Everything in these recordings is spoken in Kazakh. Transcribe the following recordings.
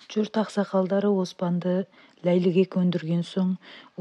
Жұрт ақсақалдары оспанды ләйліге көндірген соң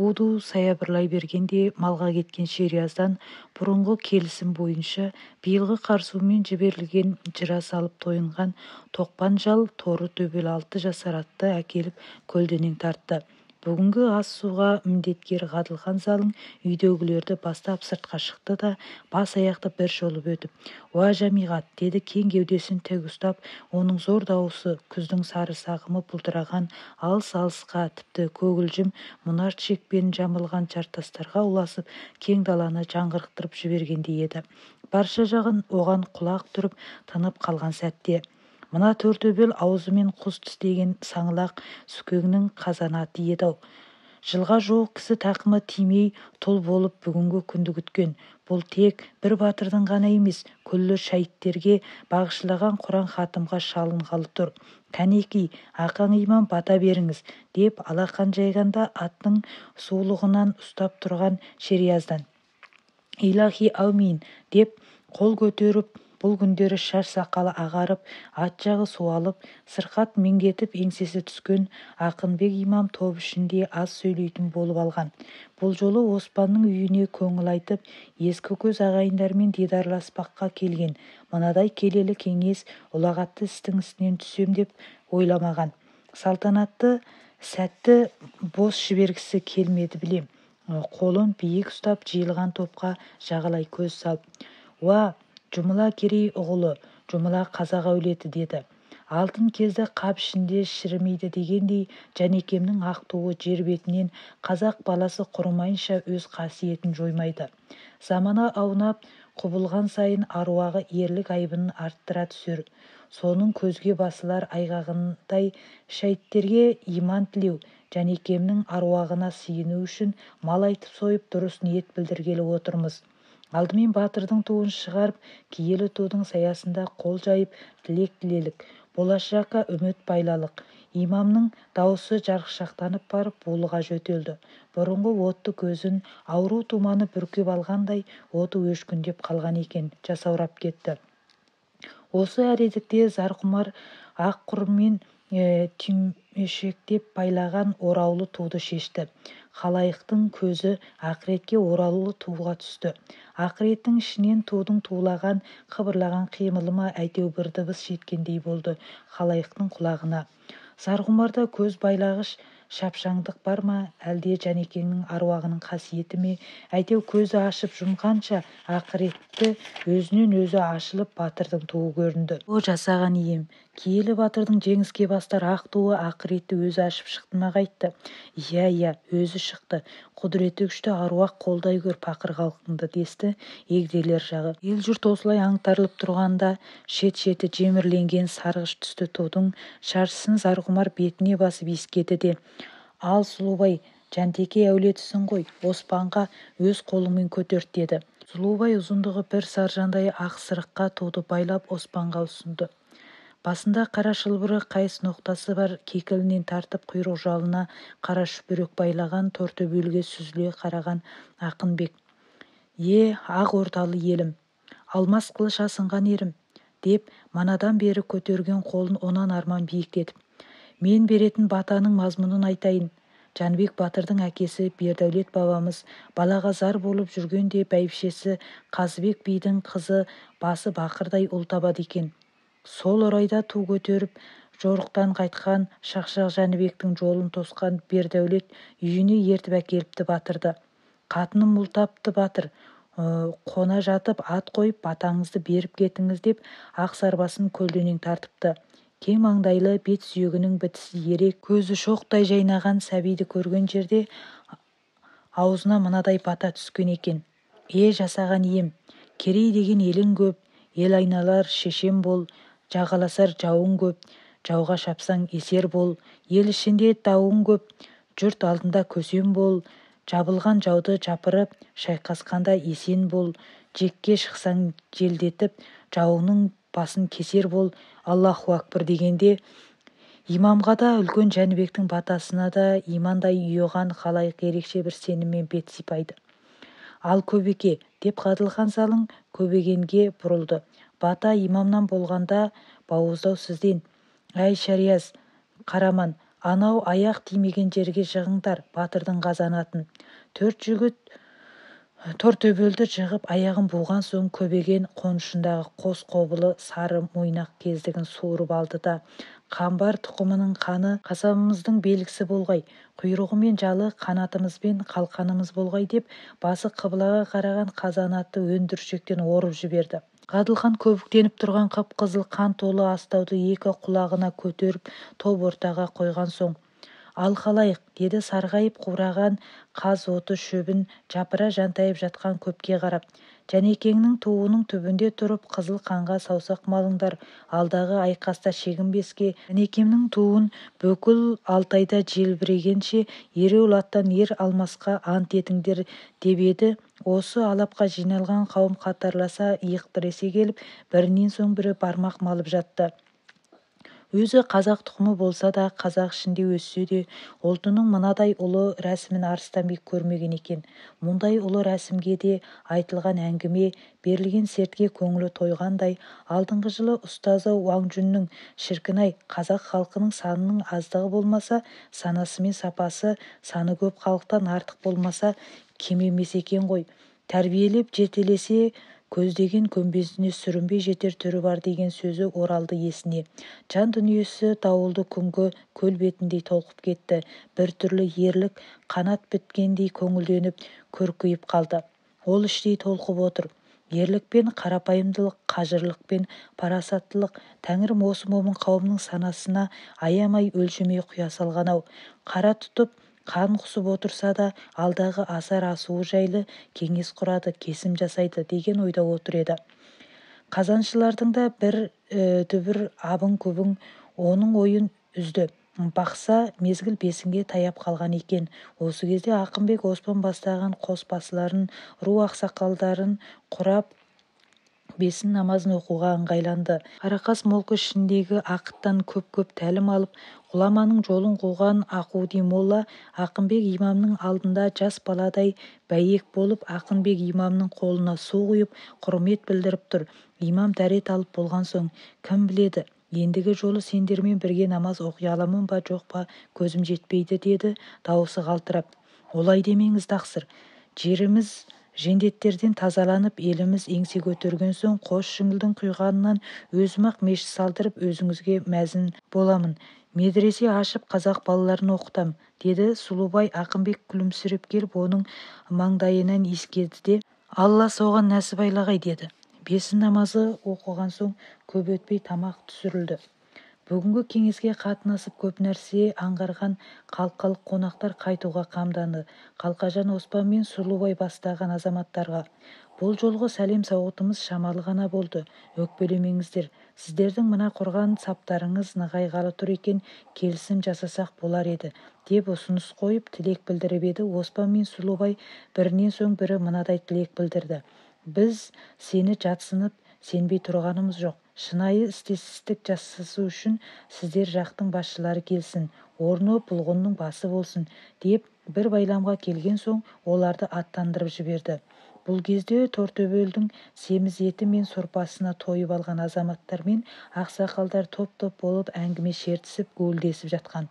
уду саябырлай бергенде малға кеткен шериаздан бұрынғы келісім бойынша биылғы қарсумен жіберілген жыра салып тойынған тоқпан жал торы төбел 6 жасар атты әкеліп көлденең тартты. Бүгінгі ас суға міндеткер Ғадылхан Залың үйдегілерді бастап сыртқа шықты да бас аяқты бір шолып өтіп: «Уа жамиғат!» деді, кең кеудесін тік ұстап. Оның зор дауысы күздің сары сағымы бұлдыраған алыс-алысқа, тіпті көгілжім мұнар шекпенін жамылған жартастарға ұласып, кең даланы жаңғырықтырып жібергендей еді. Барша жағын оған құлақ түріп тынып қалған сәтте: «Мына төртөбел аузымен құс тістеген саңылақ сүкеңнің қазанаты еді-ау. Жылға жуық кісі тақымы тимей тұл болып бүгінгі күнді күткен. Бұл тек бір батырдың ғана емес, күллі шәйіттерге бағышлаған Құран хатымға шалынғалы тұр. Кәнеки, ақаң имам бата беріңіз», деп алақан жайғанда аттың сулығынан ұстап тұрған шериаздан: «Илахи аумин», деп қол көтеріп, бұл күндері шаш сақалы ағарып, ат жағы суалып, сырқат меңдетіп еңсесі түскен Ақынбек имам топ ішінде аз сөйлейтін болып алған. Бұл жолы Оспанның үйіне көңіл айтып, ескі көз ағайындармен дидарласпаққа келген. Мынадай келелі кеңес, ұлағатты істің үстінен түсем деп ойламаған. Салтанатты сәтті бос жібергісі келмеді, білем. Қолын биік ұстап жиылған топқа жағалай көз салып: «Уа, Жұмыла Керей ұғылы, Жұмыла қазақ әулеті», деді. Алтын кезді қап ішінде шірімейді дегендей, Жәнекемнің ақ туы жер бетінен қазақ баласы құрымайынша өз қасиетін жоймайды. Замана аунап құбылған сайын аруағы ерлік айбынын арттыра түсер. Соның көзге басылар айғағындай шәйттерге иман тілеу, Жәнекемнің аруағына сыйыну үшін мал айтып сойып дұрыс ниет білдіргелі отырмыз. Алдымен батырдың туын шығарып, киелі тудың саясында қол жайып тілек тілелік, болашаққа үміт байлалық. Имамның дауысы жарқшақтанып барып булыға жөтелді. Бұрынғы отты көзін ауру туманы бүркеп алғандай оты өшкіндеп қалған екен, жасаурап кетті. Осы әредікте Зарқұмар ақ құрыммен түймешектеп байлаған ораулы туды шешті. Халайықтың көзі ақыретке оралулы туға түсті. Ақыреттің ішінен тудың тулаған, қыбырлаған қимылы ма әйтеу бір дыбыс жеткендей болды халайықтың құлағына. Зарқұмарда көз байлағыш шапшаңдық бар ма, әлде Жәнекеңнің аруағының қасиеті ме? Әйтеу көзі ашып жұмғанша ақыретті өзінен өзі ашылып батырдың туы көрінді. О жасаған ием, киелі батырдың жеңіске бастар ақ туы ақыретті өзі ашып шықты ма қайтты? Иә, өзі шықты. Құдіреті күшті аруақ қолдай көр пақыр халқыңды, десті егделер жағы. Ел жұрт осылай аңтарылып тұрғанда шет-шеті жемірленген сарғыш түсті тудың шаршысын Зарқұмар бетіне басып иіскеді де: «Ал Сұлубай, Жәнтеке әулетісің ғой, Оспанға өз қолыңмен көтерт», деді. Сұлубай ұзындығы бір саржандай ақ сырыққа туды байлап Оспанға ұсынды. Басында қара шылбыры қайыс ноқтасы бар, кекілінен тартып құйрық жалына қара шүберек байлаған тортөбелге сүзіле қараған Ақынбек: «Ақ орталы елім, алмас қылыш асынған ерім», деп манадан бері көтерген қолын онан арман биіктетіп: «Мен беретін батаның мазмұнын айтайын. Жәнібек батырдың әкесі Бердәулет бабамыз балаға зар болып жүргенде бәйбішесі Қазыбек бидің қызы басы бақырдай ұл табады екен. Сол орайда ту көтеріп жорықтан қайтқан шақшақ Жәнібектің жолын тосқан Бердәулет үйіне ертіп әкеліпті батырды. Қатыным ұл тапты батыр, қона жатып ат қойып батаңызды беріп кетіңіз», деп ақ сарбасын көлденең тартыпты. Кең маңдайлы, бет сүйегінің бітісі ерек, көзі шоқтай жайнаған сәбиді көрген жерде аузына мынадай бата түскен екен: жасаған ием, Керей деген елің көп, ел айналар шешем бол, жағаласар жауың көп, жауға шапсаң есер бол, ел ішінде дауың көп, жұрт алдында көсем бол, жабылған жауды жапырып шайқасқанда есен бол, жекке шықсаң желдетіп жауыңның басын кесер бол, Аллаху акбар дегенде имамға да үлкен Жәнібектің батасына да имандай ұйыған халайық ерекше бір сеніммен бет сипайды. «Ал көбеке», деп Ғадылхан Залың көбегенге бұрылды. «Бата имамнан болғанда бауыздау сізден. Әй шариаз, Қараман, анау аяқ тимеген жерге жығыңдар батырдың қазанатын. Төрт жігіт тортөбелді жығып аяғын буған соң көбеген қонышындағы қос қобылы сары мойнақ кездігін суырып алды да, қамбар тұқымының қаны қасабымыздың белгісі болғай, құйрығы мен жалы қанатымызбен қалқанымыз болғай деп, басы қыбылаға қараған қазанатты өндіршектен орып жіберді. Ғадылхан көбіктеніп тұрған қып-қызыл қан толы астауды екі құлағына көтеріп топ ортаға қойған соң, ал халайық, деді сарғайып қураған қаз оты шөбін жапыра жантайып жатқан көпке қарап. Жәнекеңнің туының түбінде тұрып қызыл қанға саусақ малыңдар, алдағы айқаста шегінбеске. Жәнекемнің туын бүкіл Алтайда желбірегенше ереуіл аттан ер алмасқа ант етіңдер деп еді. Осы алапқа жиналған қауым қатарласа иық тіресе келіп, бірінен соң бірі бармақ малып жатты. Өзі қазақ тұқымы болса да, қазақ ішінде өссе де, ұлтының мынадай ұлы рәсімін Арыстанбек көрмеген екен. Мұндай ұлы рәсімге де айтылған әңгіме, берілген сертке көңілі тойғандай. Алдыңғы жылы ұстазы Уаңжүннің шіркін-ай, қазақ халқының санының аздығы болмаса, санасы мен сапасы, саны көп халықтан артық болмаса, кем емес екен ғой. Тәрбиелеп жетелесе көздеген көмбесіне сүрінбей жетер түрі бар деген сөзі оралды есіне. Жан дүниесі дауылды күнгі көл бетіндей толқып кетті. Бір түрлі ерлік қанат біткендей көңілденіп, көркейіп қалды. Ол іштей толқып отыр. Ерлік пен қарапайымдылық, қажырлық пен парасаттылық. Тәңірім осы момын қауымның санасына аямай өлшемей құя салған-ау. Қара тұтып қан құсып отырса да, алдағы асар асуы жайлы кеңес құрады, кесім жасайды деген ойда отыр еді. Қазаншылардың да бір дүбір абың-күбің оның ойын үзді. Бақса мезгіл бесінге таяп қалған екен. Осы кезде Ақынбек Оспан бастаған қос басыларын, ру ақсақалдарын құрап, бесін намазын оқуға ыңғайланды. Қарақас молқы ішіндегі ақыттан көп-көп тәлім алып, ғұламаның жолын қуған Ақуди молла Ақынбек имамның алдында жас баладай бәйек болып, Ақынбек имамның қолына су құйып, құрмет білдіріп тұр. Имам дәрет алып болған соң, кім біледі, ендігі жолы сендермен бірге намаз оқи аламын ба жоқ па, көзім жетпейді, деді дауысы қалтырап. Олай демеңіз тақсыр, жеріміз жендеттерден тазаланып, еліміз еңсе көтерген соң, қос жыңылдың құйғанынан өзім-ақ мешіт салдырып, өзіңізге мәзін боламын. Медресе ашып қазақ балаларын оқытам, деді Сұлубай. Ақынбек күлімсіреп келіп, оның маңдайынан иіскеді де, Алла соған нәсіп айлағай, деді. Бесін намазы оқыған соң көп өтпей тамақ түсірілді. Бүгінгі кеңеске қатынасып көп нәрсе аңғарған қалқалық қонақтар қайтуға қамданды. Қалқажан Оспан мен Сұлубай бастаған азаматтарға. Бұл жолғы сәлем сауытымыз шамалы ғана болды. Өкпелемеңіздер. Сіздердің мына құрған саптарыңыз нығайғалы тұр екен, келісім жасасақ болар еді, деп ұсыныс қойып тілек білдіріп еді. Оспан мен Сұлубай бірінен соң бірі мынадай тілек білдірді. Біз сені жатсынып сенбей тұрғанымыз жоқ. Шынайы істестік жасасу үшін сіздер жақтың басшылары келсін, орны бұлғынның басы болсын, деп бір байламға келген соң оларды аттандырып жіберді. Бұл кезде Тортөбелдің семіз еті мен сорпасына тойып алған азаматтар мен ақсақалдар топ-топ болып әңгіме шертісіп, гуілдесіп жатқан.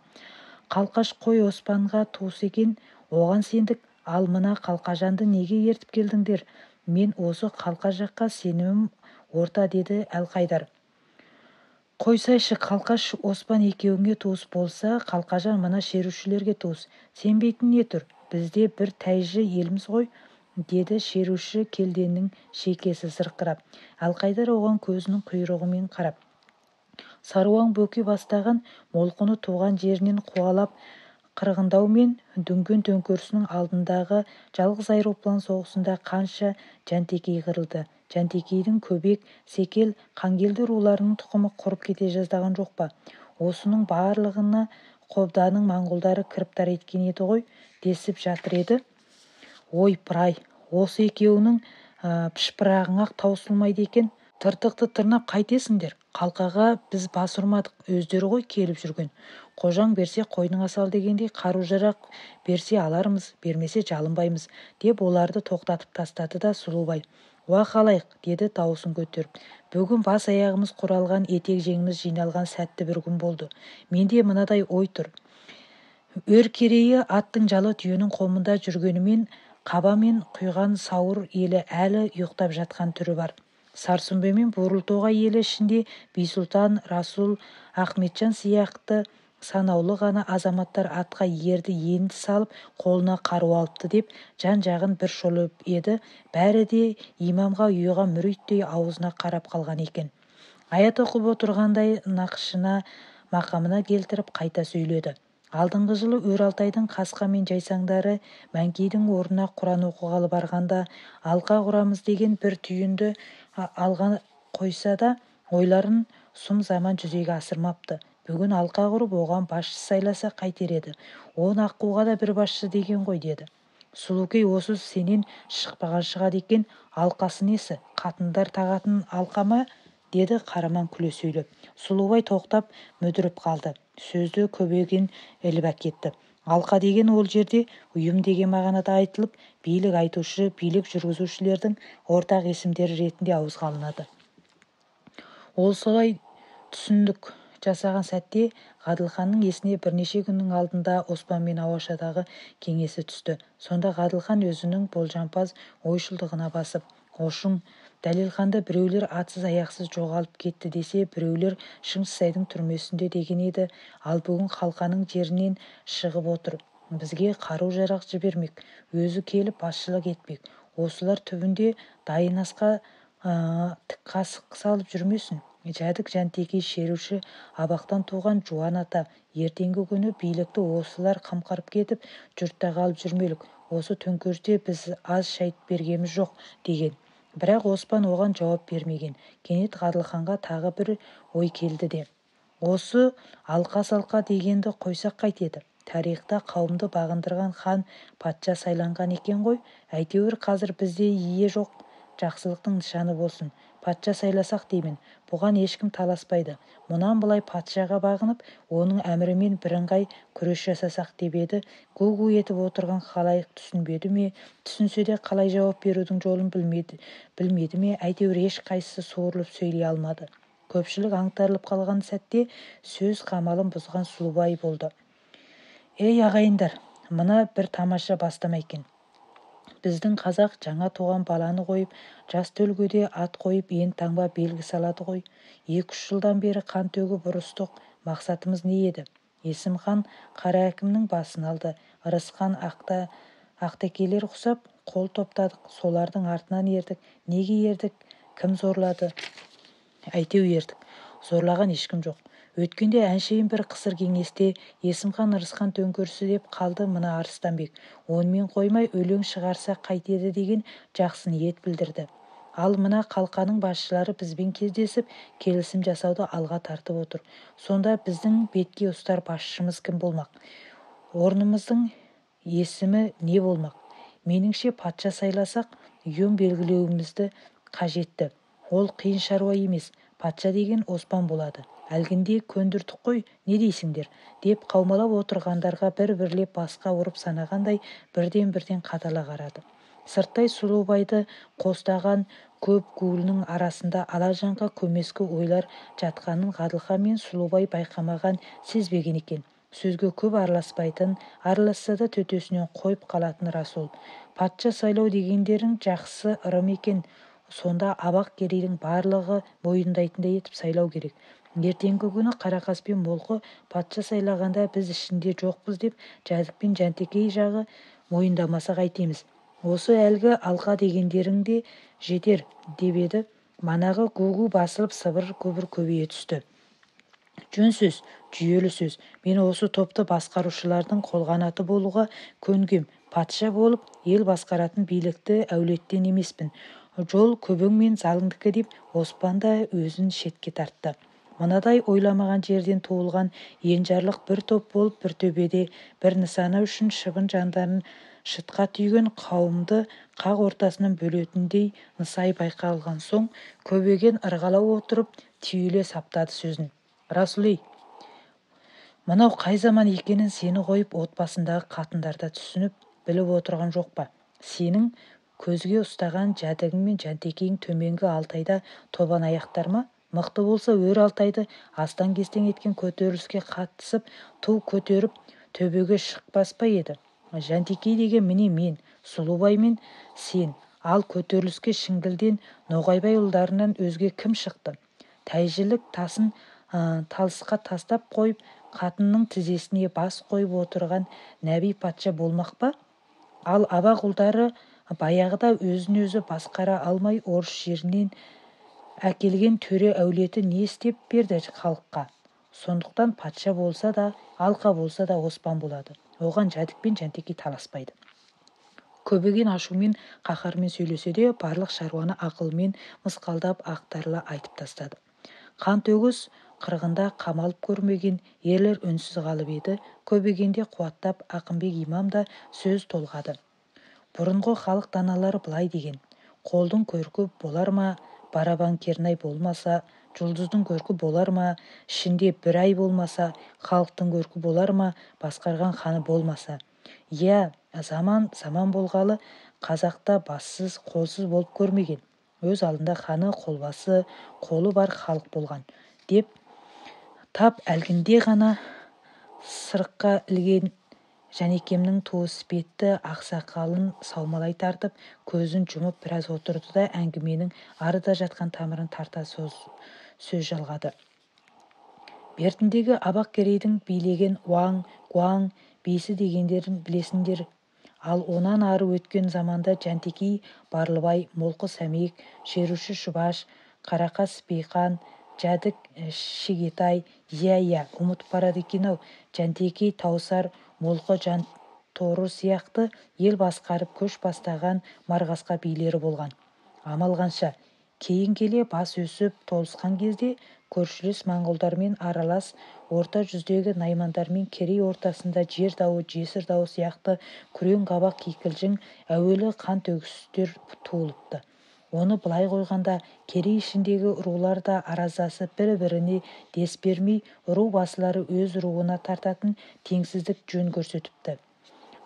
Қалқаш қой Оспанға туыс екен, оған сендік, ал мына Қалқажанды неге ертіп келдіңдер? Мен осы Қалқа жаққа сенімім орта, деді Әлқайдар. Қойсайшы, Қалқаш Оспан екеуіңе туыс болса, Қалқажан мына шерушілерге туыс. Сенбейтін не тұр? Бізде бір тәйжі еліміз ғой, деді шеруші келденнің шекесі сырқырап. Әлқайдар оған көзінің құйрығымен қарап. Саруаң бөке бастаған молқыны туған жерінен қуалап қырғындау мен дүнген төңкерісінің алдындағы жалғыз айроплан соғысында қанша Жантекей қырылды. Жантекейдің Көбек, Секел, Қангелді руларының тұқымы құрып кете жаздаған жоқ па? Осының барлығына Қобданың моңғолдары кіріптар еткен еді ғой, десіп жатыр еді. Ой, пырай, осы екеуінің пішпырағың-ақ таусылмайды екен. Тыртықты тырнап қайтесіңдер? Қалқаға біз бас ұрмадық, өздері ғой келіп жүрген. Қожаң берсе қойныңа сал дегендей, қару-жарақ берсе алармыз, бермесе жалынбаймыз, деп оларды тоқтатып тастады да Сұлубай. Уа халайық, деді дауысын көтеріп. Бүгін бас аяғымыз құралған, етек жеңіміз жиналған сәтті бір күн болды. Менде мынадай ой тұр. Өркерейі аттың жалы түйенің қомында жүргенімен қаба мен құйған сауыр елі әлі ұйықтап жатқан түрі бар. Сарсүмбе мен Бурылтоғай елі ішінде Бейсұлтан, Расул, Ахметжан сияқты санаулы ғана азаматтар атқа ерді енді салып қолына қару алыпты деп жан-жағын бір шолып еді. Бәрі де имамға ұйыған мүриттей аузына қарап қалған екен. Аят оқып отырғандай нақышына мақамына келтіріп қайта сөйледі. Алдыңғы жылы Өр-Алтайдың Қасқа мен Жайсаңдары Мәңкейдің орнына Құран оқығалы барғанда алқа құрамыз деген бір түйінді алған қойса да ойларын сұм заман жүзеге асырмапты. Бүгін алқа құрып оған басшы сайласа қайтер еді. 10 аққуға да бір басшы деген ғой деді. Сұлукей, осы сенен шықпаған шығады екен. Алқасы несі? Қатындар тағатын алқа ма? Деді Қараман күле сөйлеп. Сұлубай тоқтап мүдіріп қалды. Сөзді көбеген іліп әкетті. Алқа деген ол жерде ұйым деген мағынада айтылып, билік айтушы, билік жүргізушілердің ортақ есімдері ретінде ауызға алынады. Ол солай түсіндік жасаған сәтте Ғаділханның есіне бірнеше күннің алдында Оспан мен Ауашадағы кеңесі түсті. Сонда Ғаділхан өзінің болжампаз ойшылдығына басып, Ошың Дәлелханды біреулер атсыз аяқсыз жоғалып кетті десе, біреулер Шыңғысайдың түрмесінде деген еді. Ал бүгін қалқаның жерінен шығып отыр. Бізге қару-жарақ жібермек, өзі келіп басшылық етпек. Осылар түбінде дайын асқа тік қасық салып жүрмесін. Жәдік Жантекей шеруші абақтан туған жуан ата, ертеңгі күні билікті осылар қамқарып кетіп, жұртта қалып жүрмелік. Осы төңкерісте біз аз шайт бергеміз жоқ деген. Бірақ Оспан оған жауап бермеген. Кенет Ғаділханға тағы бір ой келді де. Осы алқа-салқа дегенді қойсақ қайтеді? Тарихта қауымды бағындырған хан патша сайланған екен ғой. Әйтеуір қазір бізде ие жоқ, жақсылықтың нышаны болсын. Патша сайласақ деймін. Бұған ешкім таласпайды. Мұнан былай патшаға бағынып, оның әмірімен бірыңғай күрес жасасақ деп еді. Гу-гу етіп отырған халайық түсінбеді ме? Түсінсе де қалай жауап берудің жолын білмеді ме? Әйтеуір ешқайсысы суырылып сөйлей алмады. Көпшілік аңтарылып қалған сәтте сөз қамалын бұзған Сұлубай болды. Ей ағайындар, мына бір тамаша бастама екен. Біздің қазақ жаңа туған баланы қойып, жас төлгөде ат қойып, ен таңба белгі салады ғой. 2-3 жылдан бері қан төгіп ұрыстық. Мақсатымыз не еді? Есім хан қара әкімнің басын алды. Ырысхан ақтекелер құсап қол топтадық. Солардың артынан ердік. Неге ердік? Кім зорлады? Әйтеу ердік. Зорлаған ешкім жоқ. Өткенде әншейін бір қысыр кеңесте Есімхан Ырысхан төңкерісі деп қалды мына Арыстанбек. Онымен қоймай өлең шығарса қайтеді деген жақсы ниет білдірді. Ал мына қалқаның басшылары бізбен кездесіп, келісім жасауды алға тартып отыр. Сонда біздің бетке ұстар басшымыз кім болмақ? Орнымыздың есімі не болмақ? Меніңше патша сайласақ, ұйым белгілеуімізді қажетті. Ол қиын шаруа емес. Патша деген Оспан болады. Әлгінде көндірдік қой, не дейсіңдер? Деп қаумалап отырғандарға бір-бірлеп басқа ұрып санағандай бірден-бірден қадала қарады. Сырттай Сұлубайды қостаған көп гуілінің арасында алажанға көмескі ойлар жатқанын Ғаділхан мен Сұлубай байқамаған, сезбеген екен. Сөзге көп араласпайтын, араласса да төтесінен қойып қалатын Расул. Патша сайлау дегендерің жақсы ырым екен. Сонда Абақ керейдің барлығы мойындайтындай етіп сайлау керек. Ертеңгі күні Қарақас пен Молқы патша сайлағанда біз ішінде жоқпыз деп Жәдік пен Жантекей жағы мойындамаса қайтеміз. Осы әлгі алқа дегендерің де жетер деп еді. Манағы гу-гу басылып сыбыр-күбір көбейе түсті. Жөн сөз, жүйелі сөз. Мен осы топты басқарушылардың қолғанаты болуға көнгем. Патша болып ел басқаратын билікті әулеттен емеспін. Жол көбің мен залыңдікі деп Оспан да өзін шетке тартты. Мынадай ойламаған жерден туылған енжарлық бір топ болып бір төбеде бір нысана үшін шыбын жандарын шытқа түйген қауымды қақ ортасынан бөлетіндей нысай байқалған соң көбеген ырғала отырып түйіле саптады сөзін. Расулей, мынау қай заман екенін сені қойып отбасындағы қатындарда түсініп біліп отырған жоқ па? Сенің көзге ұстаған жәдігің мен жәнтекейің төменгі Алтайда тобан аяқтар ма? Мықты болса өр Алтайды астан-кестен еткен көтеріліске қатысып ту көтеріп төбеге шықпас па еді? Жәнтекей деген міне мен, Сұлубай мен сен, ал көтеріліске Шіңгілден Ноғайбай ұлдарынан өзге кім шықты? Тәйжілік тасын талысқа тастап қойып, қатынның тізесіне бас қойып отырған Нәби патша болмақ па? Ал абақ ұлдары баяғыда өзін-өзі басқара алмай орыс жерінен әкелген төре әулеті не істеп берді халыққа? Сондықтан патша болса да, алқа болса да оспан болады. Оған жәдік пен жәнтекей таласпайды. Көбеген ашумен, қаһармен сөйлесе де, барлық шаруаны ақылмен мысқалдап ақтарыла айтып тастады. Қан төгіс қырғында қамалып көрмеген ерлер үнсіз қалып еді. Көбегенде қуаттап Ақынбек имам да сөз толғады. Бұрынғы халық даналары былай деген: қолдың көркі болар ма, барабан кернай болмаса, жұлдыздың көркі болар ма, ішінде бір ай болмаса, халықтың көркі болар ма, басқарған ханы болмаса. Иә, заман болғалы қазақта бассыз, қолсыз болып көрмеген. Өз алдында ханы, қолбасы, қолы бар халық болған деп тап әлгінде ғана сырыққа ілген Жәнекемнің туыс бетті ақсақалын саумалай тартып, көзін жұмып біраз отырды да әңгіменің арыда жатқан тамырын тарта сөз жалғады. Бертіндегі Абақ Керейдің билеген Уаң, Гуаң, бесі дегендерін білесіңдер. Ал онан ары өткен заманда Жәнтекей, Барлыбай, Молқы Сәмек, Шеруші Шұбаш, Қарақас Бейқан, Жәдік Шегетай, иә, ұмытып барады екен-ау, Жәнтекей Таусар, Молқы Жанторы сияқты ел басқарып көш бастаған марғасқа билері болған. Амал қанша. Кейін келе бас өсіп толысқан кезде көршілес моңғолдармен аралас орта жүздегі наймандармен Керей ортасында жер дауы, жесір дауы сияқты күрең қабақ кикілжің әуелі қан төгістер туылыпты. Оны былай қойғанда, Керей ішіндегі рулар да араздасып бір-біріне дес бермей, ру басылары өз руына тартатын теңсіздік жөн көрсетіпті.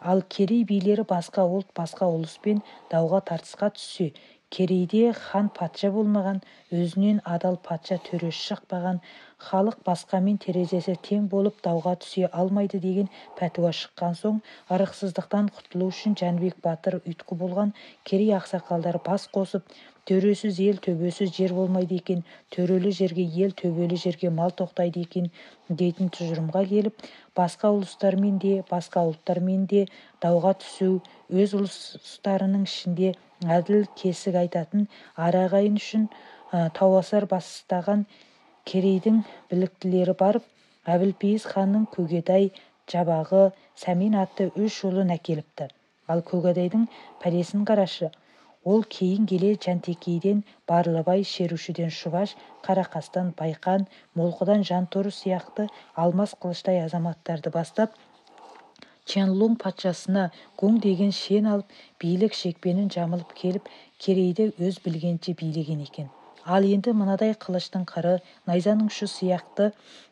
Ал Керей билері басқа ұлт, басқа ұлыспен дауға тартысқа түссе, Керейде хан патша болмаған, өзінен адал патша төресі шықпаған, халық басқамен терезесі тең болып дауға түсе алмайды деген пәтуа шыққан соң, ырықсыздықтан құтылу үшін Жәнібек батыр ұйытқы болған Керей ақсақалдар бас қосып, төресіз ел төбесіз жер болмайды екен, төрелі жерге ел, төбелі жерге мал тоқтайды екен дейтін тұжырымға келіп, басқа ұлыстармен де, басқа ұлттармен де дауға түсу, өз ұлыстарының ішінде әділ кесік айтатын арағайын үшін тауасар бастаған Керейдің біліктілері барып, Әбілпейіз ханның Көгедай, Жабағы, Сәмен атты 3 ұлын әкеліпті. Ал Көгедайдың пәлесін қарашы. Ол кейін келе Жәнтекейден Барлыбай, Шерушіден Шұбаш, Қарақастан Байқан, Молқыдан Жанторы сияқты алмас қылыштай азаматтарды бастап, Чянлунг патшасына Гуң деген шен алып, билік шекпенін жамылып келіп, Керейді өз білгенше билеген екен. Ал енді мынадай қылыштың қыры, найзаның ұшы сияқты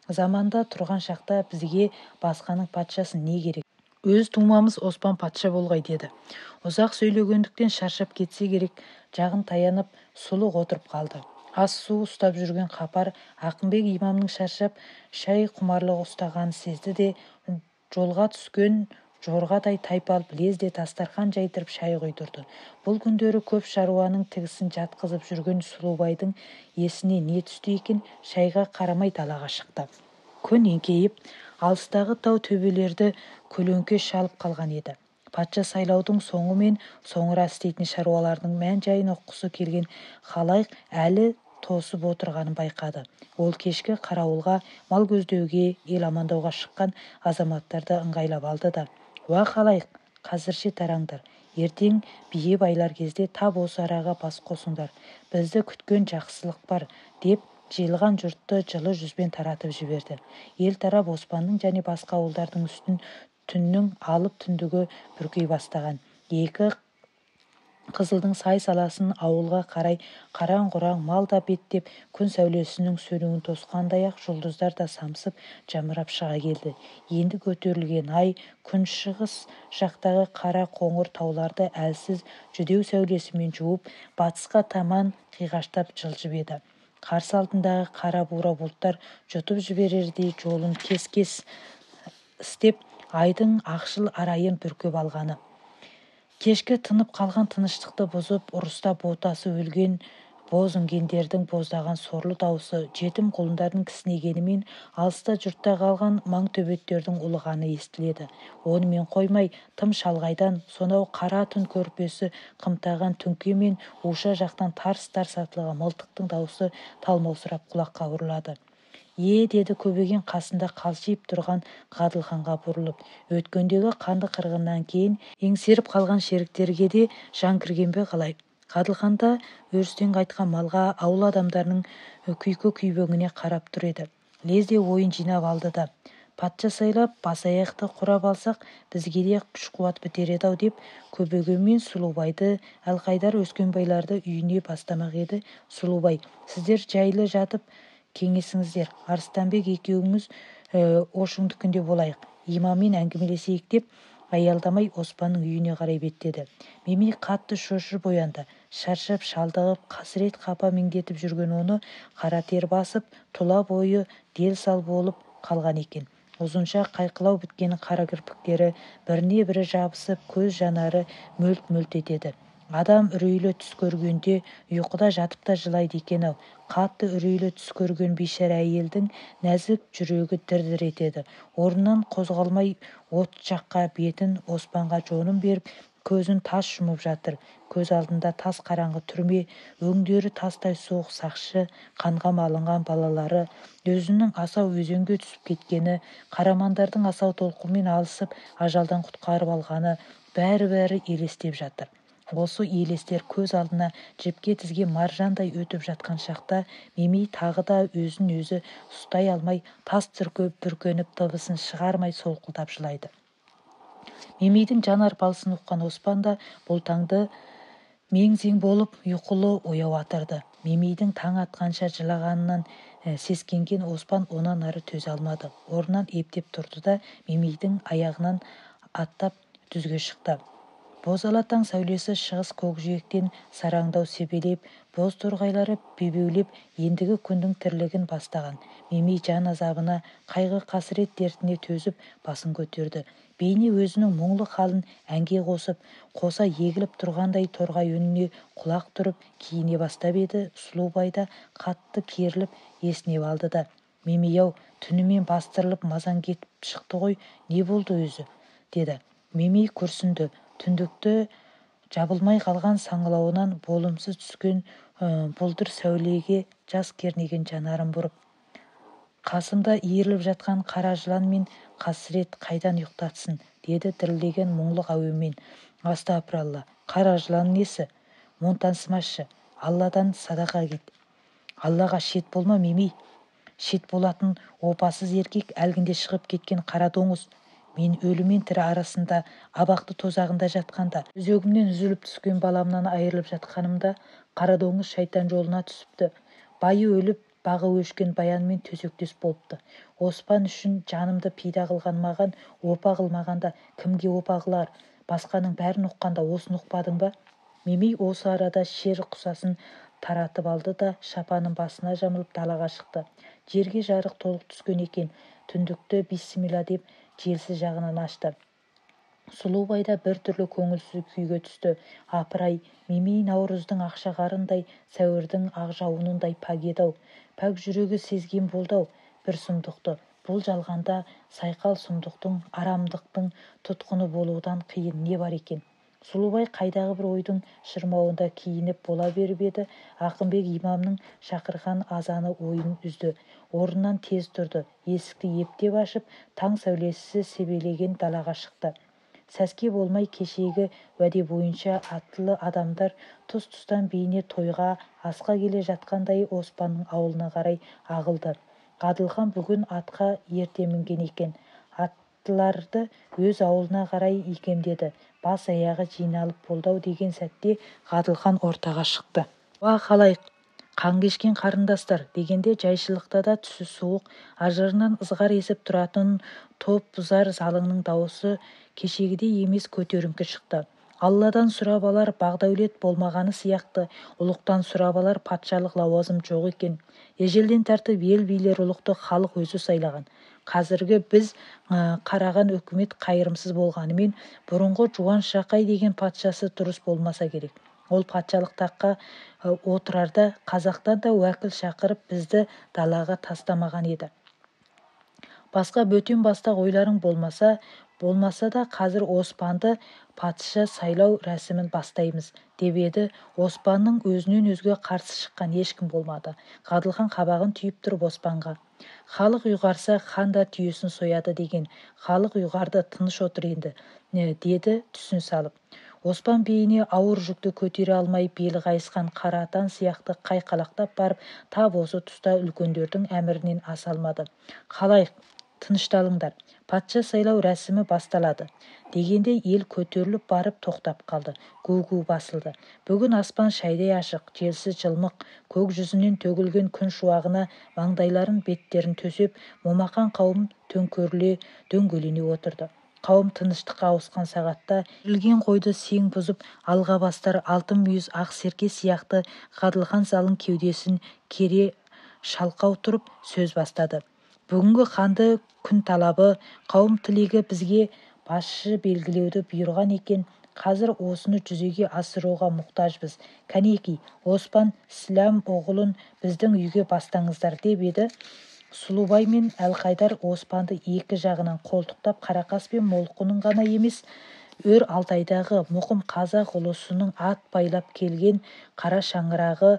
заманда тұрған шақта бізге басқаның патшасы не керек? Өз тумамыз Оспан патша болғай деді. Ұзақ сөйлегендіктен шаршап кетсе керек, жағын таянып сұлық отырып қалды. Ас су ұстап жүрген Қапар Ақынбек имамның шаршап шай құмарлығы ұстағанын сезді де, жолға түскен жорғадай тайпалып лезде дастархан жайдырып шай құйдырды. Бұл күндері көп шаруаның тігісін жатқызып жүрген Сұлубайдың есіне не түсті екен, шайға қарамай далаға шықты. Күн еңкейіп, алыстағы тау төбелерді көлеңке шалып қалған еді. Патша сайлаудың соңы мен соңыра істейтін шаруалардың мән-жайын ұққысы келген халайық әлі тосып отырғанын байқады. Ол кешкі қарауылға, мал көздеуге, ел амандауға шыққан азаматтарды ыңғайлап алды да: «Уа халайық, қазірше тараңдар. Ертең бие байлар кезде тап осы араға бас қосыңдар. Бізді күткен жақсылық бар», деп жиылған жұртты жылы жүзбен таратып жіберді. Ел тарап Оспанның және басқа ауылдардың үстін түннің алып түндігі бүркей бастаған. Екі Қызылдың сай-саласын ауылға қарай қараң-құраң мал да беттеп, күн сәулесінің сөнуін тосқандай-ақ жұлдыздар да самсып жамырап шыға келді. Енді көтерілген ай күншығыс жақтағы қара-қоңыр тауларды әлсіз жүдеу сәулесімен жуып, батысқа таман қиғаштап жылжып еді. Қарсы алдындағы қара бура бұлттар жұтып жіберердей жолын кес-кес істеп, айдың ақшыл арайын бүркеп алғаны. Кешкі тынып қалған тыныштықты бұзып, ұрыста ботасы өлген боз інгендердің боздаған сорлы даусы, жетім құлындардың кісінегенімен алыста жұртта қалған маң төбеттердің ұлығаны естіледі. Онымен қоймай, тым шалғайдан сонау қара түн көрпесі қымтаған түңке мен уша жақтан тарс-тарс атылған мылтықтың даусы талмаусырап құлаққа ұрылады. Деді көбеген қасында қалшиып тұрған Ғадылханға бұрылып. Өткендегі қанды қырғыннан кейін еңсеріп қалған шеріктерге де жан кірген бе қалай? Ғадылханда өрістен қайтқан малға, ауыл адамдарының күйкі-күйбеңіне қарап тұр еді. Лезде ойын жинап алды да: патша сайлап, бас-аяқты құрап алсақ, бізге де күш-қуат бітер еді-ау деп, көбеген мен Сұлубайды, Әлқайдар Өскенбайларды үйіне бастамақ еді. Сұлубай: сіздер жайлы жатып кеңесіңіздер, Арыстанбек екеуміз Ошыңдікінде болайық, имаммен әңгімелесейік деп, аялдамай Оспанның үйіне қарай беттеді. Мемей қатты шошып оянды. Шаршап, шалдығып, қасірет қапа меңдетіп жүрген оны қара тер басып, тұла бойы дел-сал болып қалған екен. Ұзынша қайқылау біткен қара кірпіктері біріне-бірі жабысып, көз жанары мөлт-мөлт етеді. Адам үрейлі түс көргенде ұйқыда жатып та жылайды екен-ау. Қатты үрейлі түс көрген бейшара әйелдің нәзік жүрегі дір-дір етеді. Орнынан қозғалмай от жаққа бетін Оспанға жонын беріп, көзін тас жұмып жатыр. Көз алдында тас қараңғы түрме, өңдері тастай суық сақшы, қанға малынған балалары, өзінің асау өзенге түсіп кеткені, қарамандардың асау толқынмен алысып ажалдан құтқарып алғаны, бәрі елестеп жатыр. Осы елестер көз алдына жіпке тізген маржандай өтіп жатқан шақта Мемей тағы да өзін-өзі ұстай алмай, тас түркіп бүркеніп, дыбысын шығармай солқылдап жылайды. Мемейдің жан арпалысын ұққан Оспан да бұл таңды мең-зең болып ұйқылы ояу атырды. Мемейдің таң атқанша жылағанынан сескенген Оспан онан ары төзе алмады. Орнынан ептеп тұрды да Мемейдің аяғынан аттап дүзге шықты. Бозала таң сәулесі шығыс көкжиектен сараңдау себелеп, боз торғайлары бебеулеп, ендігі күндің тірлігін бастаған. Мемей жан азабына, қайғы-қасірет дертіне төзіп, басын көтерді. Бейне өзінің мұңлы халін әнге қоса егіліп тұрғандай торғай үніне құлақ тұрып киіне бастап еді. Сұлубай да қатты керіліп есінеп алды да: Мемей-ау, түнімен бастырылып мазаң кетіп шықты ғой, не болды өзі? Деді. Мемей күрсінді. Түндікті жабылмай қалған саңылауынан болымсыз түскен бұлдыр сәулеге жас кернеген жанарын бұрып: қасымда иіріліп жатқан қара жылан мен қасірет қайдан ұйықтатсын, деді дірілдеген мұңлық әуенмен. Астапыралла, қара жылан несі? Монтансымашы, Алладан садақа кет. Аллаға шет болма, Мемей. Шет болатын опасыз еркек әлгінде шығып кеткен қара доңыз. Мен өлі мен тірі арасында, абақты тозағында жатқанда, өзегімнен үзіліп түскен баламнан айырылып жатқанымда, қара доңыз шайтан жолына түсіпті. Байы өліп, бағы өшкен баянмен төсектес болыпты. Оспан үшін жанымды пида қылған маған опа қылмағанда кімге опа қылар? Басқаның бәрін ұққанда осыны ұқпадың ба? Мемей осы арада шер құсасын таратып алды да шапанын басына жамылып далаға шықты. Жерге жарық толық түскен екен. Түндікті бисмилла деп желсіз жағынан ашты. Сұлубай да бір түрлі көңілсіз күйге түсті. Апырай, Мемей Наурыздың ақшақарындай, сәуірдің ақжауынындай пәк еді-ау. Пәк жүрегі сезген болды-ау бір сұмдықты. Бұл жалғанда сайқал сұмдықтың, арамдықтың тұтқыны болудан қиын не бар екен? Сұлубай қайдағы бір ойдың шырмауында киініп бола беріп еді. Ақынбек имамның шақырған азаны ойын үзді. Орнынан тез тұрды. Есікті ептеп ашып, таң сәулесі себелеген далаға шықты. Сәске болмай кешегі уәде бойынша аттылы адамдар тұс-тұстан бейне тойға, асқа келе жатқандай Оспанның ауылына қарай ағылды. Ғадылхан бүгін атқа ерте мінген екен. аттыларды өз ауылына қарай икемдеді. Бас-аяғы жиналып болды деген сәтте Ғадылхан ортаға шықты. «Уа халайық, қан кешкен қарындастар!» дегенде жайшылықта да түсі суық, ажарынан ызғар есіп тұратын топ бұзар залыңның дауысы кешегідей емес көтеріңкі шықты. Алладан сұрап алар бақ-дәулет болмағаны сияқты, ұлықтан сұрап алар патшалық лауазым жоқ екен. Ежелден тартып ел билер ұлықты халық өзі сайлаған. Қазіргі біз қараған өкімет қайырымсыз болғанымен, бұрынғы Жуан Шақай деген патшасы дұрыс болмаса керек. Ол патшалық таққа отырарда қазақтан да уәкіл шақырып бізді далаға тастамаған еді. Басқа бөтен бастақ ойларың болмаса да қазір Оспанды патша сайлау рәсімін бастаймыз, деп еді. Оспанның өзінен өзге қарсы шыққан ешкім болмады. Ғадылхан қабағын түйіп тұрып Оспанға: «Халық ұйғарса, хан да түйесін сояды деген. Халық ұйғарды, тыныш отыр енді», деді түсін салып. Оспан бейіне ауыр жүкті көтере алмай белі қайысқан қара атан сияқты қайқалақтап барып, тап осы тұста үлкендердің әмірінен аса алмады. «Халайық, тынышталыңдар, патша сайлау рәсімі басталады», дегенде ел көтеріліп барып тоқтап қалды. Гу-гу басылды. Бүгін аспан шайдай ашық, желсіз жылмық, көк жүзінен төгілген күн шуағына маңдайларын беттерін төсеп, момақан қауым төңкеріле дөңгелене отырды. Қауым тыныштыққа ауысқан сағатта ілген қойды сең бұзып алға бастар алтын мүйіз ақ серке сияқты Ғадылхан залын кеудесін кере шалқау тұрып сөз бастады. «Бүгінгі ханды күн талабы, қауым тілегі бізге басшы белгілеуді бұйырған екен. Қазір осыны жүзеге асыруға мұқтажбыз. Кәнеки, Оспан Сіләм оғылын біздің үйге бастаңыздар», деп еді. Сұлубай мен Әлқайдар Оспанды екі жағынан қолтықтап Қарақас пен Молқының ғана емес, өр Алтайдағы мұқым қазақ ұлысының ат байлап келген қара шаңырағы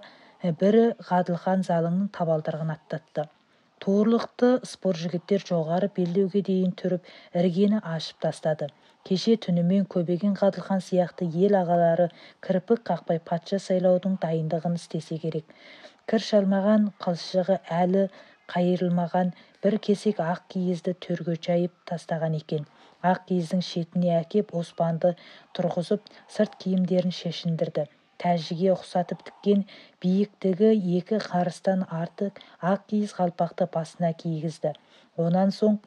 бірі Ғадылхан залының табалдырығын аттатты. Туырлықты спор жігіттер жоғары белдеуге дейін түріп, іргені ашып тастады. Кеше түнімен көбеген Ғадылхан сияқты ел ағалары кірпік қақпай патша сайлаудың дайындығын істесе керек. Кір шалмаған қылшығы әлі қайырылмаған бір кесек ақ киізді төрге жайып тастаған екен. Ақ киіздің шетіне әкеп Оспанды тұрғызып, сырт киімдерін шешіндірді. Тәжіге ұқсатып тіккен биіктігі 2 қарыстан артық ақ киіз қалпақты басына кигізді. Онан соң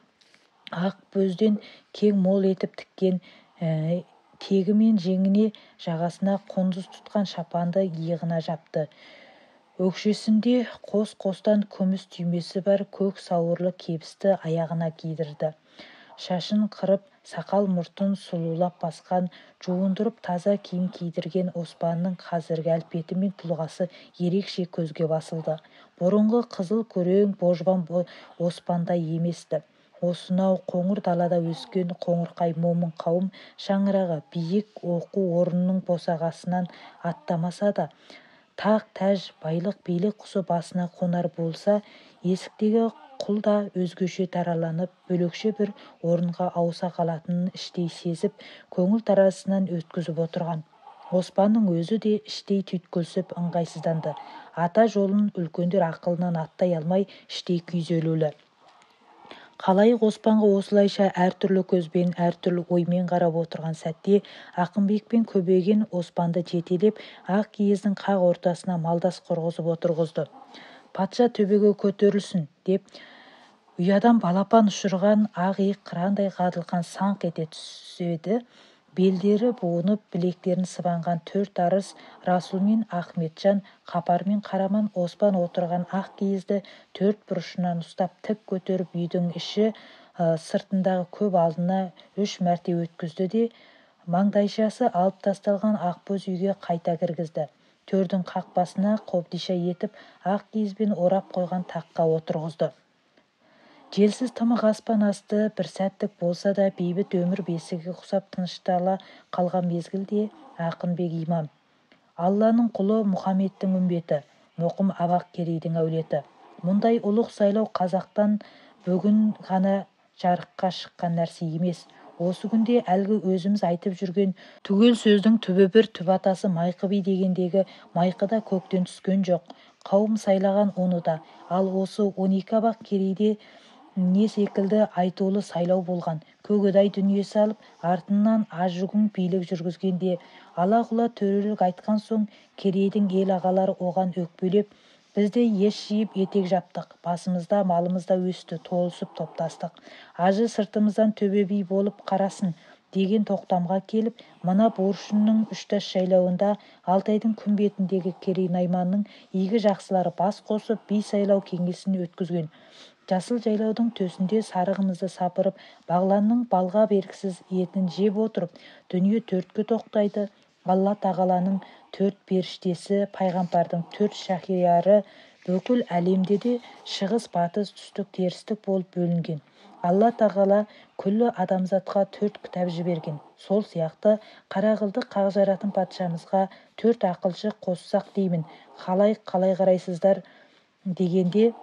ақ бөзден кең мол етіп тіккен тегі мен жеңіне жағасына құндыз тұтқан шапанды иығына жапты. Өкшесінде қос-қостан күміс түймесі бар көк сауырлы кебісті аяғына кидірді. Шашын қырып, сақал-мұртын сұлулап басқан, жуындырып таза киім кидірген Оспанның қазіргі әлпеті мен тұлғасы ерекше көзге басылды. Бұрынғы қызыл күрең божбан Оспандай еместі. Осынау қоңыр далада өскен қоңырқай момын қауым шаңырағы биік оқу орнының босағасынан аттамаса да, тақ-тәж, байлық, билік құсы басына қонар болса, есіктегі құл да өзгеше тараланып, бөлекше бір орынға ауса қалатынын іштей сезіп, көңіл таразысынан өткізіп отырған. Оспанның өзі де іштей түйткілсіп ыңғайсызданды. Ата жолын үлкендер ақылынан аттай алмай іштей күйзелулі. Қалайық Оспанға осылайша әртүрлі көзбен, әртүрлі оймен қарап отырған сәтте, Ақынбек пен Көбеген Оспанды жетелеп, ақ киіздің қақ ортасына малдас құрғызып отырғызды. «Патша төбеге көтерілсін», деп ұядан балапан ұшырған ақ иық қырандай Ғадылхан саңқ ете түседі. Белдері буынып, білектерін сыбанған 4 арыс Расул мен Ахметжан, Қапар мен Қараман Оспан отырған ақ киізді 4 бұрышынан ұстап тік көтеріп үйдің іші сыртындағы көп алдына 3 мәрте өткізді де маңдайшасы алып тасталған ақбөз үйге қайта кіргізді. Төрдің қақпасына қобдиша етіп ақ киізбен орап қойған таққа отырғызды. Желсіз тымық аспан асты бір сәттік болса да бейбіт өмір бесігі құсап тыныштала қалған мезгілде Ақынбек имам, Алланың құлы Мұхаммедтің үмбеті, мұқым Абақ Керейдің әулеті. Мұндай ұлық сайлау қазақтан бүгін ғана жарыққа шыққан нәрсе емес. Осы күнде әлгі өзіміз айтып жүрген түгел сөздің түбі бір, түп атасы Майқы би дегендегі Майқыда көктен түскен жоқ. Қауым сайлаған оны да, ал осы 12 Абақ Керейде не секілді айтулы сайлау болған. Көкедай дүние салып, артынан ажыгүң билік жүргізгенде, ала-құла төрелік айтқан соң, керейдің ел ағалары оған өкпелеп, біз де еш жиып етек жаптық, басымызда малымызда өсті, толысып топтастық, ажы сыртымыздан төбе би болып қарасын деген тоқтамға келіп, мына Боршынның үштас жайлауында Алтайдың күнбетіндегі Керей Найманның игі жақсылары бас қосып би сайлау кеңесін өткізген. Жасыл жайлаудың төсінде сарығымызды сапырып, бағланның балға бергісіз етін жеп отырып, дүние төртке тоқтайды. Алла тағаланың төрт періштесі, пайғамбардың төрт шахияры бүкіл әлемде де шығыс, батыс, түстік, терістік болып бөлінген. Алла тағала күллі адамзатқа төрт кітап жіберген. Сол сияқты Қарақылды Қақжаратын патшамызға төрт ақылшы қоссақ деймін. Қалай қарайсыздар дегенде,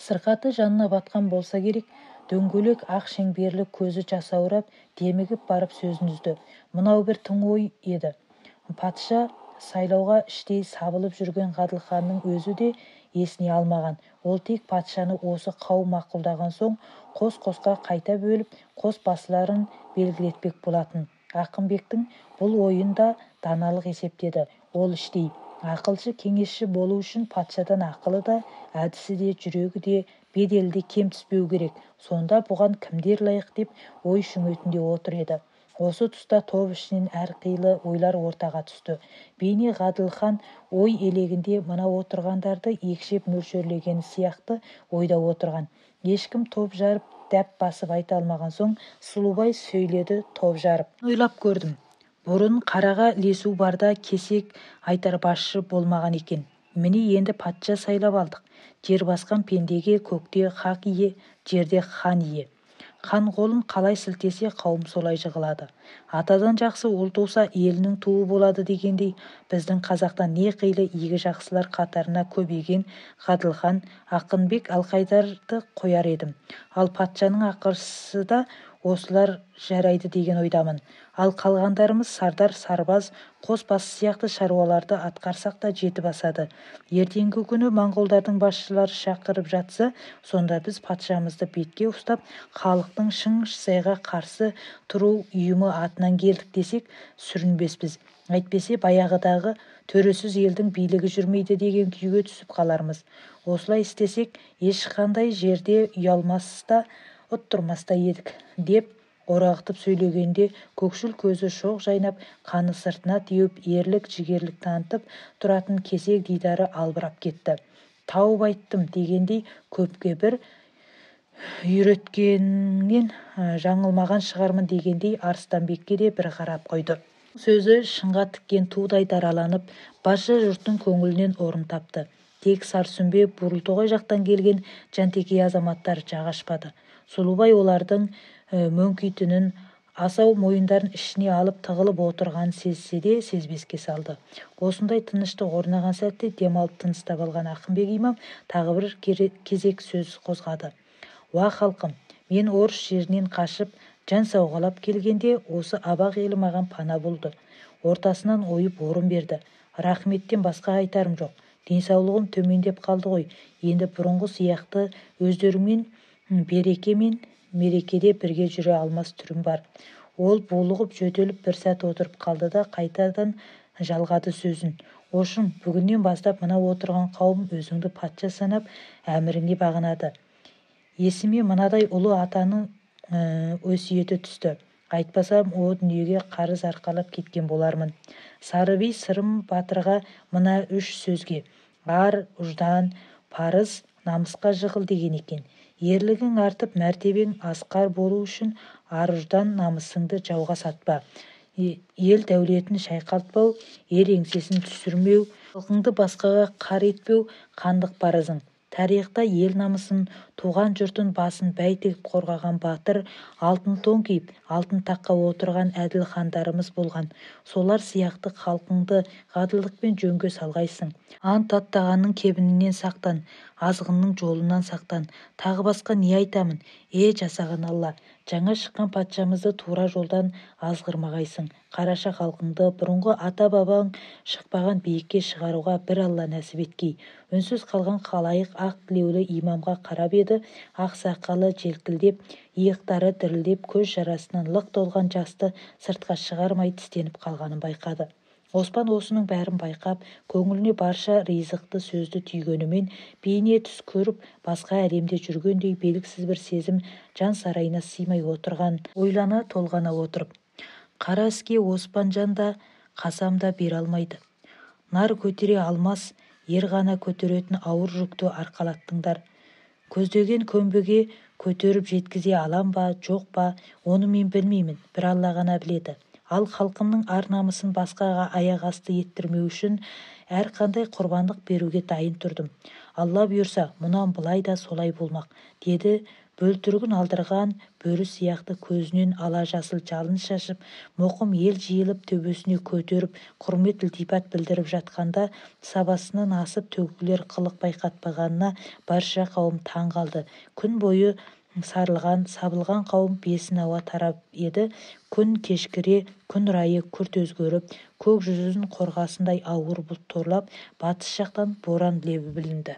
сырқаты жанына батқан болса керек, дөңгелек ақ шеңберлі көзі жасаурап, демігіп барып сөзін үзді. Мынау бір тың ой еді. Патша сайлауға іштей сабылып жүрген Ғаділханның өзі де есіне алмаған. Ол тек патшаны осы қауым мақұлдаған соң қос-қосқа қайта бөліп, қос басыларын белгілетпек болатын. Ақынбектің бұл ойын да даналық есептеді. Ол іштей ақылшы кеңесші болу үшін патшадан ақылы да, әдісі де, жүрегі де, беделі де кем түспеу керек. Сонда бұған кімдер лайық деп ой шүңетінде отыр еді. Осы тұста топ ішінен әрқилы ойлар ортаға түсті. Бейне Ғаділхан ой елегінде мына отырғандарды екшеп мөлшерлеген сияқты ойда отырған. Ешкім топ жарып дәп басып айта алмаған соң Сұлубай сөйледі топ жарып. Ойлап көрдім. Бұрын қараға ілесу барда кесек айтар басшы болмаған екен. Міне енді патша сайлап алдық. Жер басқан пендеге көкте хақ ие, жерде хан ие. Хан қолын қалай сілтесе қауым солай жығылады. Атадан жақсы ұл туса елінің туы болады дегендей, біздің қазақтан не қилы игі жақсылар қатарына көбейген Ғаділхан, Ақынбек, Алқайдарды қояр едім. Ал патшаның ақыршысы да осылар жарайды деген ойдамын. Ал қалғандарымыз сардар, сарбаз, қос басы сияқты шаруаларды атқарсақ та жеті басады. Ертеңгі күні моңғолдардың басшылары шақырып жатса, сонда біз патшамызды бетке ұстап, халықтың шың сайға қарсы тұру ұйымы атынан келдік десек, сүрінбеспіз. Әйтпесе баяғыдағы төресіз елдің билігі жүрмейді деген күйге түсіп қалармыз. Осылай істесек, ешқандай жерде ұялмаста, ұттырмаста едік, деп орағытып сөйлегенде көкшіл көзі шоқ жайнап, қаны сыртына теуіп, ерлік, жігерлік танытып тұратын кесек дидары албырап кетті. Тауып айттым дегендей көпке бір үйреткеннен жаңылмаған шығармын дегендей Арыстанбекке де бір қарап қойды. Сөзі шынға тіккен тудай дараланып, барша жұрттың көңілінен орын тапты. Тек Сарсүмбе, Бурылтоғай жақтан келген жантекей азаматтар жағашпады. Сұлубай олардың мөңкейтінін, асау мойындарын ішіне алып тығылып отырғанын сезсе де сезбеске салды. Осындай тыныштық орнаған сәтте демалып тыныстап алған Ақынбек имам тағы бір кезек сөз қозғады. Уа халқым, мен орыс жерінен қашып, жан сауғалап келгенде осы абақ елі маған пана болды. Ортасынан ойып орын берді. Рахметтен басқа айтарым жоқ. Денсаулығым төмендеп қалды ғой. Енді бұрынғы сияқты өздеріңмен береке мен мерекеде бірге жүре алмас түрім бар. Ол булығып жөтеліп бір сәт отырып қалды да қайтадан жалғады сөзін. Ошың, бүгіннен бастап мына отырған қауым өзіңді патша санап әміріңе бағынады. Есіме мынадай ұлы атаның өсиеті түсті. Айтпасам о дүниеге қарыз арқалап кеткен болармын. Сарыби Сырым батырға мына үш сөзге: ар, ұждан, парыз, намысқа жығыл деген екен. Ерлігің артып мәртебең асқар болу үшін ар-ұждан намысыңды жауға сатпа. Ел дәулетін шайқалтпау, ер еңсесін түсірмеу, халқыңды басқаға қар етпеу қандық парызың. Тарихта ел намысын, туған жұртын басын бәйтігіп қорғаған батыр, алтын тон киіп, алтын таққа отырған әділ хандарымыз болған. Солар сияқты халқыңды ғаділдік пен жөнге салғайсың. Ант аттағанның кебінінен сақтан, азғынның жолынан сақтан. Тағы басқа не айтамын? Жасаған Алла, Жаңа шыққан патшамызды тура жолдан азғырмағайсың. Қараша халқыңды бұрынғы ата-бабаң шықпаған биікке шығаруға бір алла нәсіп еткей. Үнсіз қалған халайық ақ тілеулі имамға қарап еді. Ақ сақалы желкілдеп, иықтары дірілдеп, көз жарасынан лық толған жасты сыртқа шығармай тістеніп қалғанын байқады. Оспан осының бәрін байқап, көңіліне барша ризықты сөзді түйгенімен бейне түс көріп, басқа әлемде жүргендей белгісіз бір сезім жан сарайына сыймай отырған. Ойлана толғана отырып, қара іске Оспанжан да қасам да бере алмайды. Нар көтере алмас, ер ғана көтеретін ауыр жүкті арқалаттыңдар. Көздеген көмбеге көтеріп жеткізе алам ба, жоқ па, оны мен білмеймін, бір алла ғана біледі. Ал халқымның ар-намысын басқаға аяқ асты еттірмеу үшін әрқандай құрбандық беруге дайын тұрдым. Алла бұйырса, мұнан былай да солай болмақ, деді. Бөлтірігін алдырған бөрі сияқты көзінен ала жасыл жалын шашып, мұқым ел жиылып төбесіне көтеріп, құрмет ілтипат білдіріп жатқанда, сабасынан асып төгілер қылық байқатпағанына барша қауым таң қалды. Күн бойы сарылған, сабылған қауым бесін ауа тарап еді. Күн кешкіре, күн райы күрт өзгеріп, көк жүзін қорғасындай ауыр бұлт торлап, батыс жақтан боран лебі білінді.